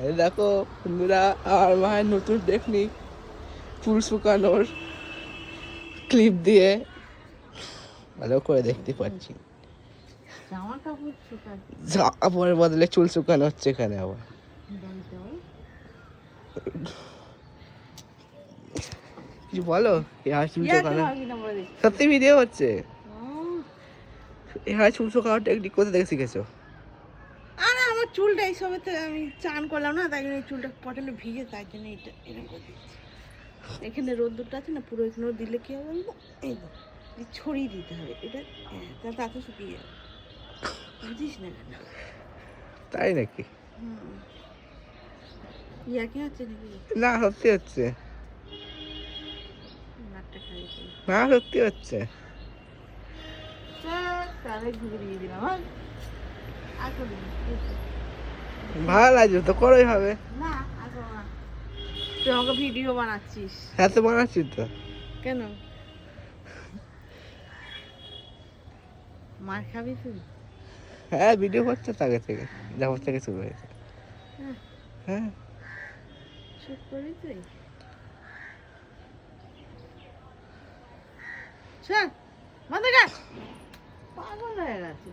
এই দেখো বন্ধুরা, আমার মায়ের নতুন টেকনিক, চুল শুকানোর ক্লিপ দিয়ে ভালো করে দেখতে পাচ্ছি। জামা কাপড় শুকায় কাপড়ের বদলে চুল শুকানো হচ্ছে এখানে আবার। কিছু বলো, এবার চুল শুকানো সত্যি ভিডিও হচ্ছে। এবার চুল শুকানোর টেকনিক কোথা থেকে শিখেছো? আরে আমার চুলটা এইসবেতে আমি চান করলাম না, তাই জন্য এই চুলটা পটলে ভিজে, তাই জন্য এটা এরকম করে দিচ্ছি। এখানে রোদ্দুরটা আছে না, পুরো এখানে দিলে কি হবে বলবো, এই ছড়িয়ে দিতে হবে এটা, হ্যাঁ তাতে শুকিয়ে যাবে, বুঝিস না কেন? তাই নাকি? ইয়ার্কি হচ্ছে নাকি? না, সত্যি হচ্ছে। নাকটা খাইয়েছি না, সত্যি হচ্ছে। তাহলে ঘুরে দিয়ে দিলাম। আর করবি ভালো লাগছে তো, করোই হবে। না, আর করবো না। তুই আমাকে ভিডিও বানাচ্ছিস? হ্যাঁ, তো বানাচ্ছি তো। কেন মার খাবি তুই? হ্যাঁ, ভিডিও করছে তো আগে থেকে, যখন থেকে শুরু হয়েছে। হ্যাঁ, চুপ করি তুই, চল বন্ধ কর, পাগল হয়ে গেছে।